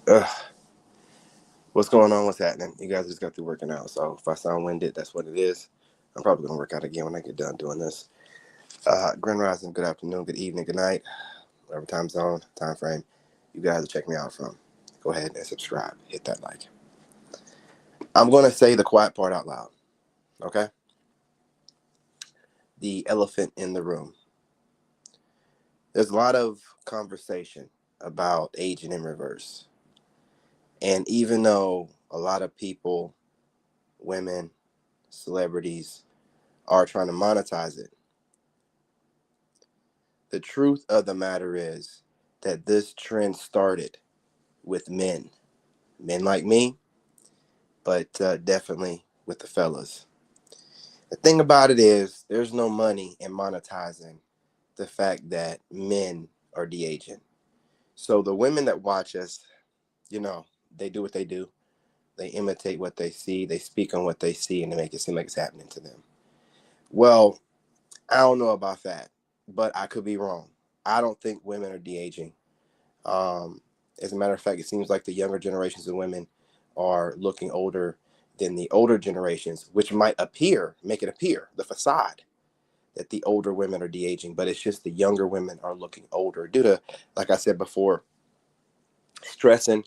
Ugh, what's going on? What's happening? You guys just got through working out, so if I sound winded, that's what it is. I'm probably gonna work out again when I get done doing this. Grand Rising, good afternoon, good evening, good night, whatever time zone, time frame you guys are checking me out from. Go ahead and subscribe. Hit that like. I'm gonna say the quiet part out loud. Okay. The elephant in the room. There's a lot of conversation about aging in reverse, and even though a lot of people, women, celebrities, are trying to monetize it. The truth of the matter is that this trend started with men like me, but definitely with the fellas. The thing about it is, there's no money in monetizing the fact that men are de-aging. So the women that watch us, you know, they do what they do. They imitate what they see. They speak on what they see, and they make it seem like it's happening to them. Well, I don't know about that, but I could be wrong. I don't think women are de-aging. Um, as a matter of fact, it seems like the younger generations of women are looking older than the older generations, which might make it appear, the facade, that the older women are de-aging, but it's just the younger women are looking older due to, like I said before, stressing.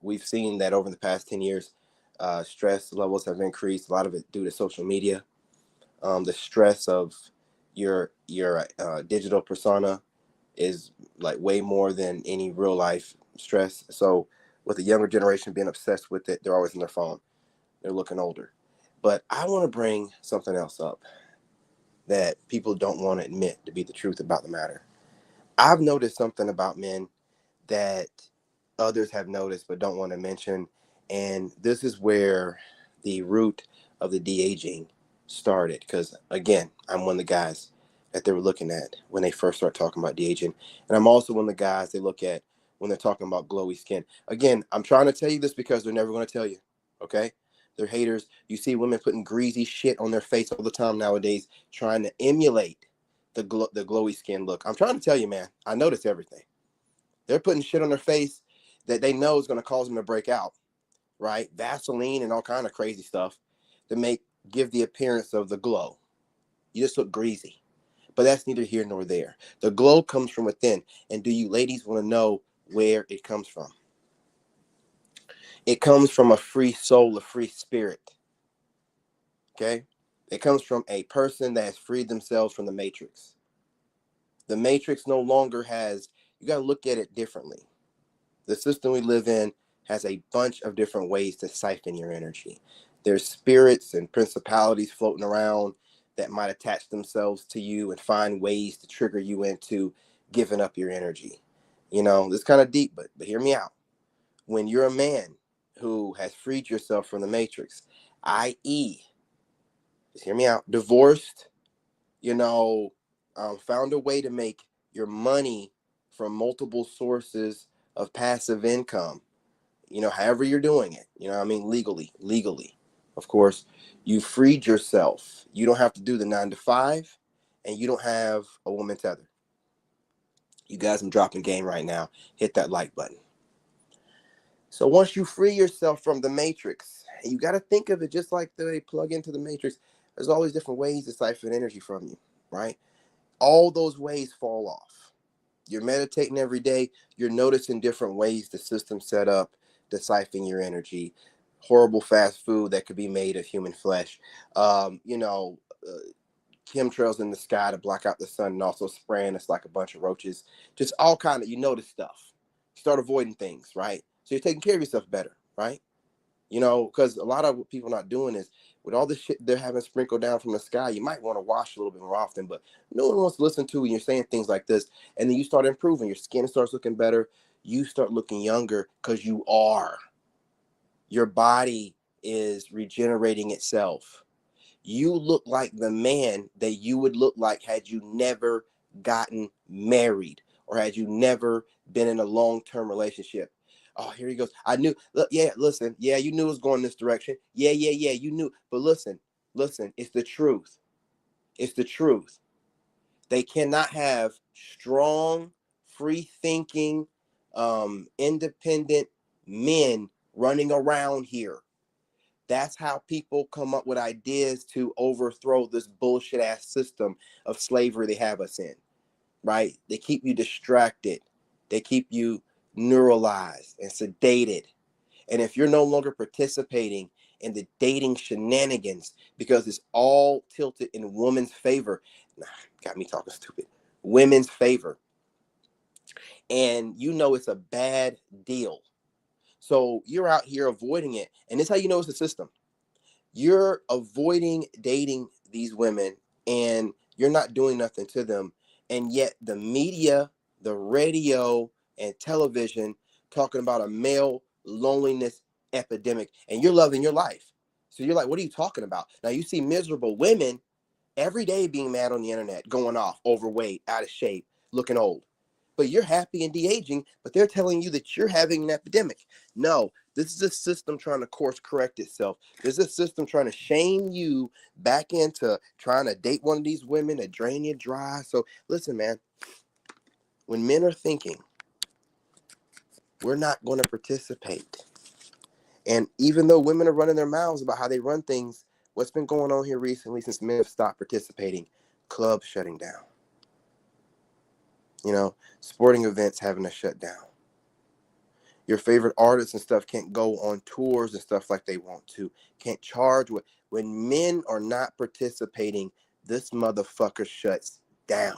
We've seen that over the past 10 years, stress levels have increased. A lot of it due to social media. The stress of your digital persona is like way more than any real life stress. So with the younger generation being obsessed with it, they're always on their phone. They're looking older. But I want to bring something else up that people don't want to admit to be the truth about the matter. I've noticed something about men that others have noticed but don't want to mention. And this is where the root of the de aging started. Because again, I'm one of the guys that they were looking at when they first start talking about de aging. And I'm also one of the guys they look at when they're talking about glowy skin. Again, I'm trying to tell you this because they're never going to tell you. Okay? They're haters. You see women putting greasy shit on their face all the time nowadays, trying to emulate the glowy skin look. I'm trying to tell you, man, I notice everything. They're putting shit on their face that they know is going to cause them to break out, right? Vaseline and all kind of crazy stuff to give the appearance of the glow. You just look greasy. But that's neither here nor there. The glow comes from within. And do you ladies want to know where it comes from? It comes from a free soul, a free spirit. Okay? It comes from a person that has freed themselves from the matrix. The matrix no longer has, you got to look at it differently. The system we live in has a bunch of different ways to siphon your energy. There's spirits and principalities floating around that might attach themselves to you and find ways to trigger you into giving up your energy. You know, this is kind of deep, but hear me out. When you're a man who has freed yourself from the matrix, i.e., just hear me out, divorced, you know, found a way to make your money from multiple sources of passive income, you know, however you're doing it, you know what I mean, legally, of course, you freed yourself. You don't have to do the 9 to 5, and you don't have a woman tether. You guys, I'm dropping game right now. Hit that like button. So once you free yourself from the matrix, you got to think of it just like they plug into the matrix. There's always different ways to siphon energy from you, right? All those ways fall off. You're meditating every day. You're noticing different ways the system set up to siphon your energy. Horrible fast food that could be made of human flesh. Chemtrails in the sky to block out the sun, and also spraying us like a bunch of roaches. Just all kind of, you notice stuff. Start avoiding things, right? So you're taking care of yourself better, right? You know, because a lot of what people not doing is with all the shit they're having sprinkled down from the sky, you might want to wash a little bit more often, but no one wants to listen to when you're saying things like this. And then you start improving. Your skin starts looking better. You start looking younger because you are. Your body is regenerating itself. You look like the man that you would look like had you never gotten married or had you never been in a long-term relationship. Oh, here he goes. I knew. Look, yeah, listen. Yeah, you knew it was going this direction. Yeah, you knew. But listen, it's the truth. It's the truth. They cannot have strong, free thinking, independent men running around here. That's how people come up with ideas to overthrow this bullshit ass system of slavery they have us in, right? They keep you distracted. They keep you neuralized and sedated. And if you're no longer participating in the dating shenanigans because it's all tilted in women's favor, nah, got me talking stupid, women's favor, and you know it's a bad deal. So you're out here avoiding it. And this is how you know it's a system. You're avoiding dating these women and you're not doing nothing to them. And yet the media, the radio, and television talking about a male loneliness epidemic, and you're loving your life. So you're like, what are you talking about? Now you see miserable women every day being mad on the internet, going off, overweight, out of shape, looking old. But you're happy and de-aging, but they're telling you that you're having an epidemic. No, this is a system trying to course correct itself. This is a system trying to shame you back into trying to date one of these women that drain you dry. So listen, man, when men are thinking, we're not going to participate. And even though women are running their mouths about how they run things, what's been going on here recently since men have stopped participating? Clubs shutting down. Sporting events having to shut down. Your favorite artists and stuff can't go on tours and stuff like they want to. Can't charge. When men are not participating, this motherfucker shuts down.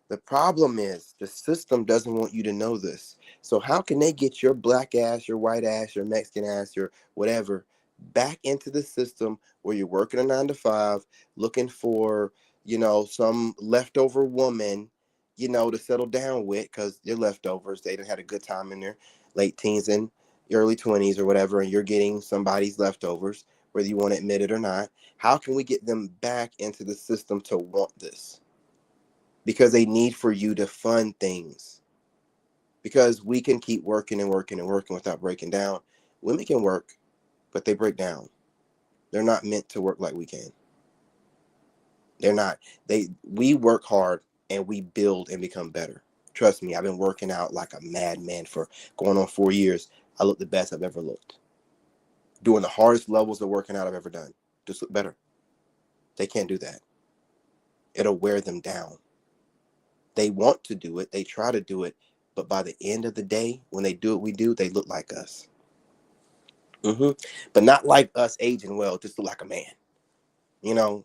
The problem is the system doesn't want you to know this. So how can they get your black ass, your white ass, your Mexican ass, your whatever back into the system where you're working a 9 to 5, looking for, some leftover woman, to settle down with because they're leftovers. They done had a good time in their late teens and early 20s or whatever, and you're getting somebody's leftovers, whether you want to admit it or not. How can we get them back into the system to want this? Because they need for you to fund things. Because we can keep working and working and working without breaking down. Women can work, but they break down. They're not meant to work like we can. They're not. We work hard and we build and become better. Trust me, I've been working out like a madman for going on 4 years. I look the best I've ever looked. Doing the hardest levels of working out I've ever done. Just look better. They can't do that. It'll wear them down. They want to do it. They try to do it. But by the end of the day, when they do what we do, they look like us. But not like us aging well, just look like a man.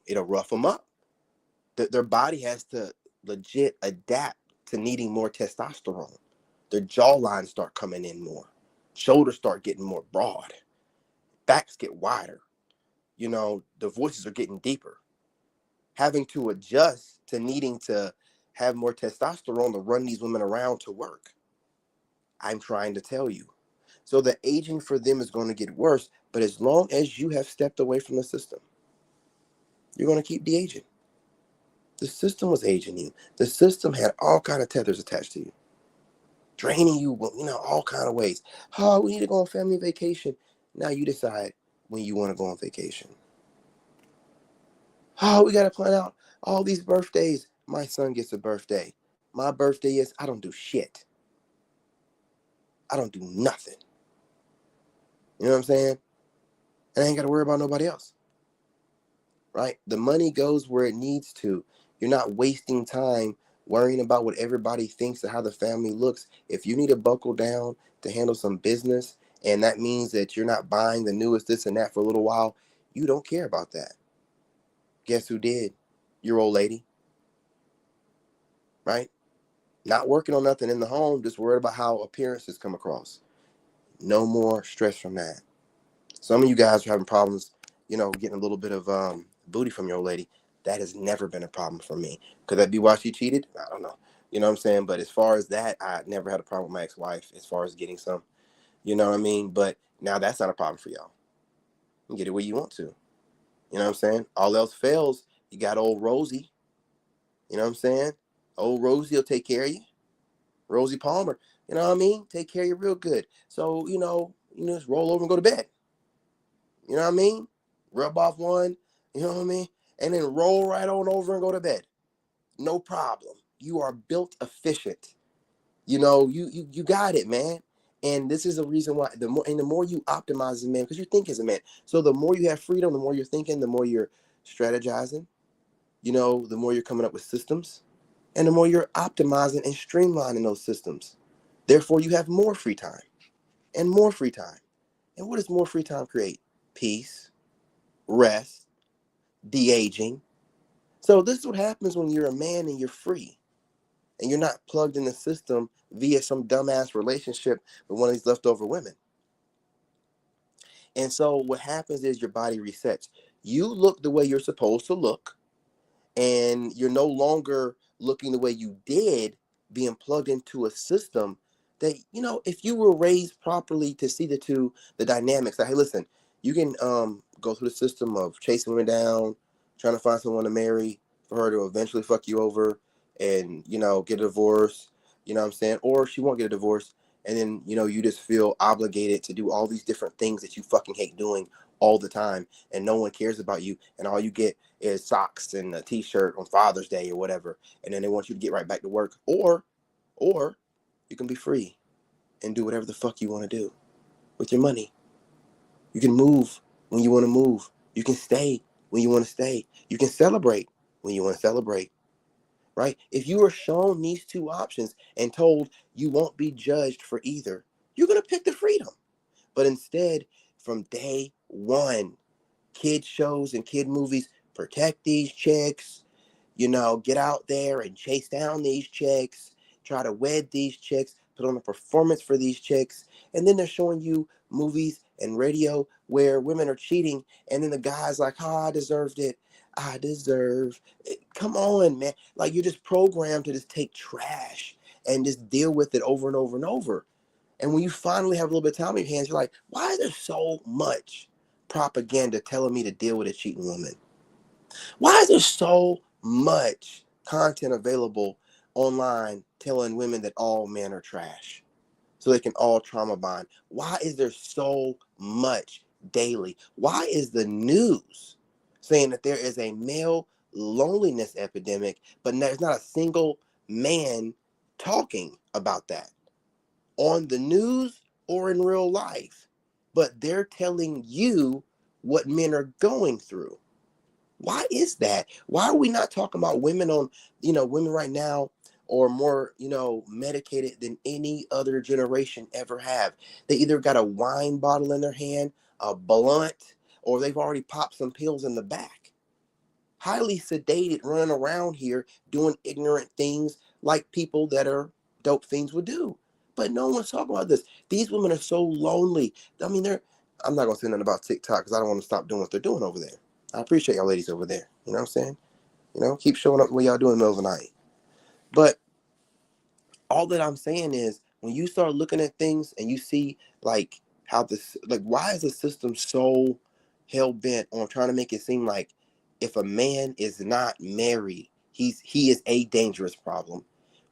It'll rough them up. Their body has to legit adapt to needing more testosterone. Their jawlines start coming in more. Shoulders start getting more broad. Backs get wider. The voices are getting deeper. Having to adjust to needing to have more testosterone to run these women around to work. I'm trying to tell you. So the aging for them is going to get worse. But as long as you have stepped away from the system, you're going to keep de-aging. The system was aging you. The system had all kind of tethers attached to you, draining you, all kind of ways. Oh, we need to go on family vacation. Now you decide when you want to go on vacation. Oh, we got to plan out all these birthdays. My son gets a birthday. My birthday is, I don't do shit. I don't do nothing. You know what I'm saying? And I ain't got to worry about nobody else. Right? The money goes where it needs to. You're not wasting time worrying about what everybody thinks or how the family looks. If you need to buckle down to handle some business, and that means that you're not buying the newest this and that for a little while, you don't care about that. Guess who did? Your old lady. Right? Not working on nothing in the home, just worried about how appearances come across. No more stress from that. Some of you guys are having problems, getting a little bit of booty from your old lady. That has never been a problem for me. Could that be why she cheated? I don't know. You know what I'm saying? But as far as that, I never had a problem with my ex-wife as far as getting some. You know what I mean? But now that's not a problem for y'all. You can get it where you want to. You know what I'm saying? All else fails, you got old Rosie. You know what I'm saying? Old Rosie will take care of you. Rosie Palmer. You know what I mean? Take care of you real good. So, just roll over and go to bed. You know what I mean? Rub off one, you know what I mean? And then roll right on over and go to bed. No problem. You are built efficient. You got it, man. And this is the reason why the more you optimize as a man, because you think as a man. So the more you have freedom, the more you're thinking, the more you're strategizing, the more you're coming up with systems, and the more you're optimizing and streamlining those systems. Therefore, you have more free time and more free time. And what does more free time create? Peace, rest, de-aging. So this is what happens when you're a man and you're free and you're not plugged in the system via some dumbass relationship with one of these leftover women. And so what happens is your body resets. You look the way you're supposed to look, and you're no longer looking the way you did, being plugged into a system that, if you were raised properly to see the dynamics, like, hey, listen, you can go through the system of chasing women down, trying to find someone to marry for her to eventually fuck you over and, get a divorce, what I'm saying? Or she won't get a divorce, and then, you just feel obligated to do all these different things that you fucking hate doing all the time, and no one cares about you, and all you get is socks and a t-shirt on Father's Day or whatever, and then they want you to get right back to work. Or you can be free and do whatever the fuck you want to do with your money. You can move when you want to move. You can stay when you want to stay. You can celebrate when you want to celebrate. Right? If you are shown these two options and told you won't be judged for either, you're going to pick the freedom. But instead, from day one, kid shows and kid movies protect these chicks, get out there and chase down these chicks, try to wed these chicks, put on a performance for these chicks. And then they're showing you movies and radio where women are cheating. And then the guy's like, oh, I deserved it. I deserve it. Come on, man. Like, you're just programmed to just take trash and just deal with it over and over and over. And when you finally have a little bit of time on your hands, you're like, why is there so much propaganda telling me to deal with a cheating woman? Why is there so much content available online telling women that all men are trash so they can all trauma bond? Why is there so much daily? Why is the news saying that there is a male loneliness epidemic, but there's not a single man talking about that on the news or in real life? But they're telling you what men are going through. Why is that? Why are we not talking about women women right now or more, medicated than any other generation ever have? They either got a wine bottle in their hand, a blunt, or they've already popped some pills in the back. Highly sedated, running around here doing ignorant things like people that are dope fiends would do. But no one's talking about this. These women are so lonely. I mean, I'm not going to say nothing about TikTok because I don't want to stop doing what they're doing over there. I appreciate y'all ladies over there. You know what I'm saying? Keep showing up what y'all do in the middle of the night. But all that I'm saying is, when you start looking at things and you see like how this, like, why is the system so hell bent on trying to make it seem like if a man is not married, he is a dangerous problem?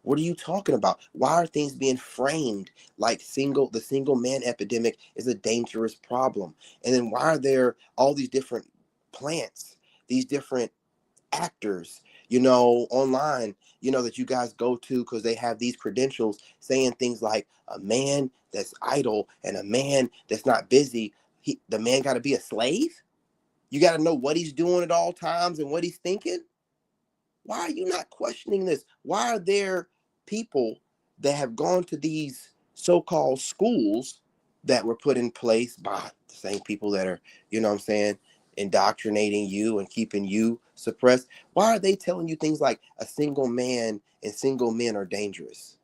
What are you talking about? Why are things being framed like the single man epidemic is a dangerous problem? And then why are there all these different plants, these different actors, online, that you guys go to because they have these credentials saying things like a man that's idle and a man that's not busy, the man got to be a slave? You got to know what he's doing at all times and what he's thinking? Why are you not questioning this? Why are there people that have gone to these so-called schools that were put in place by the same people that are, what I'm saying, indoctrinating you and keeping you suppressed? Why are they telling you things like a single man and single men are dangerous?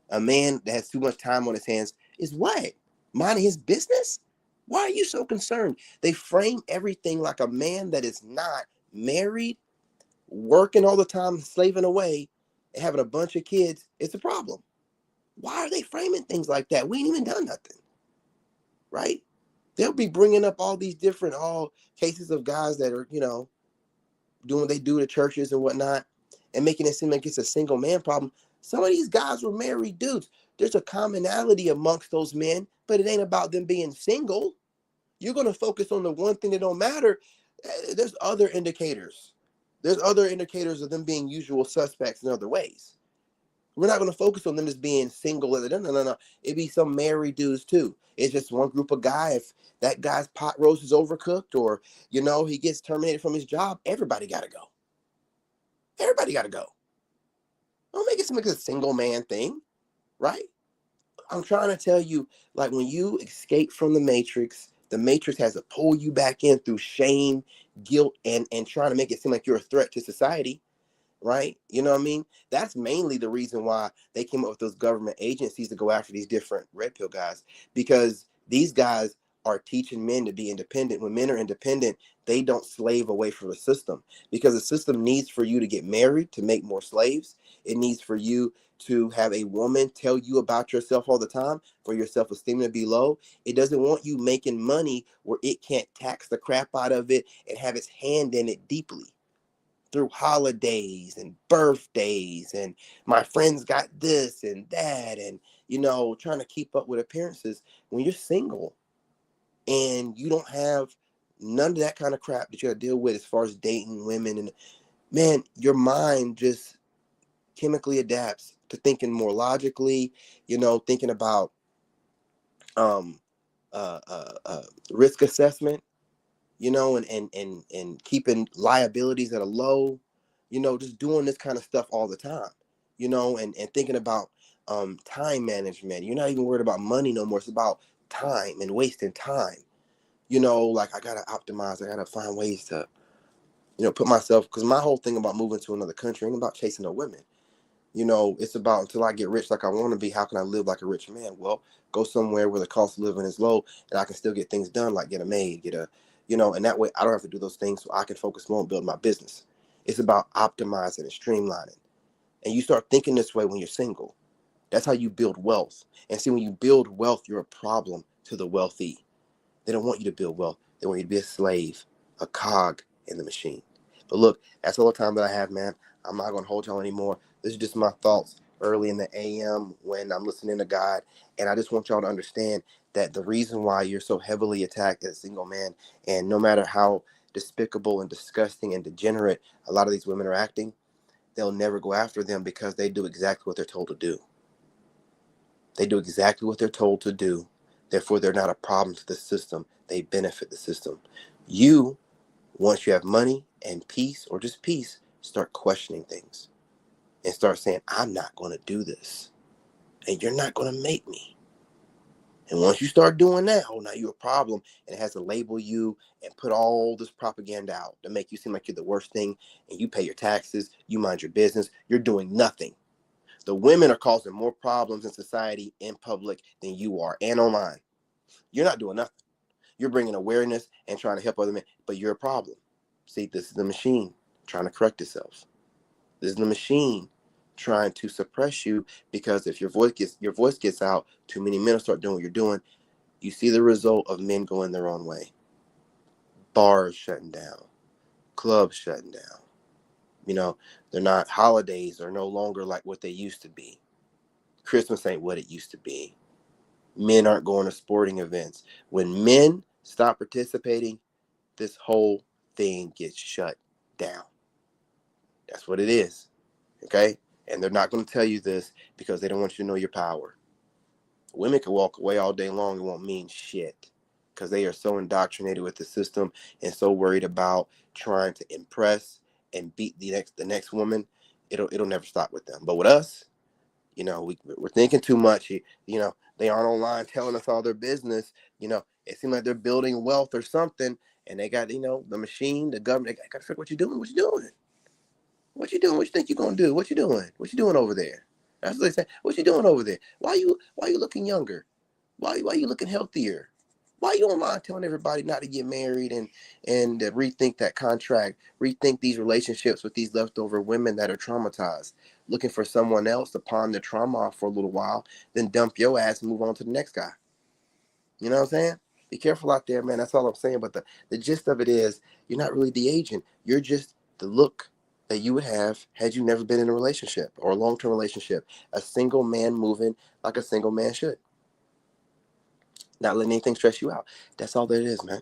A man that has too much time on his hands is what? Minding his business? Why are you so concerned? They frame everything like a man that is not married, working all the time, slaving away, and having a bunch of kids, it's a problem. Why are they framing things like that? We ain't even done nothing, right? They'll be bringing up all these different cases of guys that are, doing what they do to churches and whatnot, and making it seem like it's a single man problem. Some of these guys were married dudes. There's a commonality amongst those men, but it ain't about them being single. You're going to focus on the one thing that don't matter. There's other indicators. There's other indicators of them being usual suspects in other ways. We're not going to focus on them just being single. No, no, no, no. It'd be some married dudes too. It's just one group of guys. If that guy's pot roast is overcooked, or he gets terminated from his job, everybody got to go. Everybody got to go. Don't make it seem like a single man thing, right? I'm trying to tell you, like, when you escape from the matrix has to pull you back in through shame, guilt, and trying to make it seem like you're a threat to society, right? You know what I mean? That's mainly the reason why they came up with those government agencies to go after these different red pill guys, because these guys are teaching men to be independent. When men are independent, they don't slave away from the system, because the system needs for you to get married to make more slaves. It needs for you to have a woman tell you about yourself all the time, for your self-esteem to be low. It doesn't want you making money where it can't tax the crap out of it and have its hand in it deeply through holidays and birthdays, and my friends got this and that, and trying to keep up with appearances. When you're single and you don't have none of that kind of crap that you got to deal with as far as dating women, and man, your mind just chemically adapts to thinking more logically, thinking about um uh, uh, uh risk assessment, and keeping liabilities at a low, just doing this kind of stuff all the time, and thinking about time management. You're not even worried about money no more. It's about time and wasting time. Like, I gotta optimize. I gotta find ways to, put myself, because my whole thing about moving to another country ain't about chasing no women. It's about, until I get rich like I want to be, how can I live like a rich man? Well, go somewhere where the cost of living is low and I can still get things done, like get a maid, and that way I don't have to do those things, so I can focus more on building my business. It's about optimizing and streamlining. And you start thinking this way when you're single. That's how you build wealth. And see, when you build wealth, you're a problem to the wealthy. They don't want you to build wealth. They want you to be a slave, a cog in the machine. But look, that's all the time that I have, man. I'm not going to hold y'all anymore. This is just my thoughts early in the AM when I'm listening to God. And I just want y'all to understand that the reason why you're so heavily attacked as a single man, and no matter how despicable and disgusting and degenerate a lot of these women are acting, they'll never go after them, because they do exactly what they're told to do. They do exactly what they're told to do. Therefore, they're not a problem to the system. They benefit the system. You, once you have money and peace, or just peace, start questioning things and start saying, I'm not going to do this. And you're not going to make me. And once you start doing that, oh, now you're a problem. And it has to label you and put all this propaganda out to make you seem like you're the worst thing. And you pay your taxes. You mind your business. You're doing nothing. The women are causing more problems in society, in public, than you are, and online. You're not doing nothing. You're bringing awareness and trying to help other men, but you're a problem. See, this is the machine trying to correct itself. This is the machine trying to suppress you, because if your voice gets out, too many men will start doing what you're doing. You see the result of men going their own way. Bars shutting down, clubs shutting down. They're not, holidays are no longer like what they used to be. Christmas ain't what it used to be. Men aren't going to sporting events. When men stop participating, this whole thing gets shut down. That's what it is. Okay? And they're not going to tell you this because they don't want you to know your power. Women can walk away all day long and won't mean shit, because they are so indoctrinated with the system and so worried about trying to impress and beat the next woman. It'll never stop with them. But with us, we're thinking too much. They aren't online telling us all their business. It seems like they're building wealth or something, and they got, the machine, the government. They got to figure what you're doing. What you doing? What you doing? What you think you're gonna do? What you doing? What you doing over there? That's what they say. What you doing over there? Why you looking younger? Why you looking healthier? Why you online telling everybody not to get married and rethink that contract, rethink these relationships with these leftover women that are traumatized, looking for someone else to pawn their trauma off for a little while, then dump your ass and move on to the next guy. You know what I'm saying? Be careful out there, man. That's all I'm saying. But the gist of it is, you're not really the agent. You're just the look that you would have had you never been in a relationship or a long-term relationship. A single man moving like a single man should. Not letting anything stress you out. That's all that it is, man.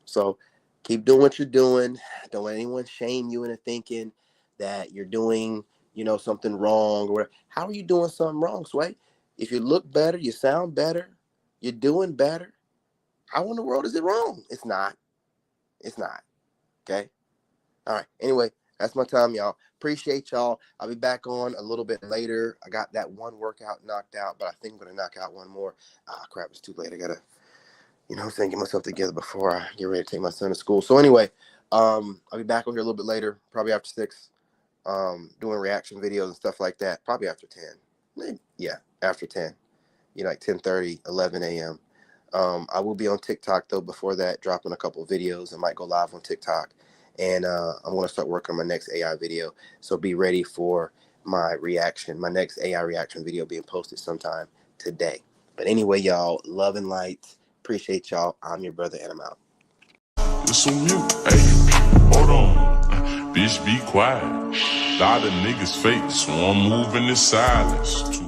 So keep doing what you're doing. Don't let anyone shame you into thinking that you're doing, something wrong, or how are you doing something wrong, Sway? If you look better, you sound better, you're doing better, how in the world is it wrong? It's not. It's not. Okay? All right. Anyway, that's my time, y'all. Appreciate y'all. I'll be back on a little bit later. I got that one workout knocked out, but I think I'm going to knock out one more. Crap, it's too late. I got to, get myself together before I get ready to take my son to school. So anyway, I'll be back on here a little bit later, probably after 6, doing reaction videos and stuff like that, probably after 10. Maybe, yeah, after 10, like 10:30, 11 a.m. I will be on TikTok, though, before that, dropping a couple of videos. I might go live on TikTok. And I'm going to start working on my next AI video. So be ready for my next AI reaction video being posted sometime today. But anyway, y'all, love and light. Appreciate y'all. I'm your brother, and I'm out. It's on mute. Hey, hold on. Bitch, be quiet. Lot of niggas fake, so I'm moving in silence.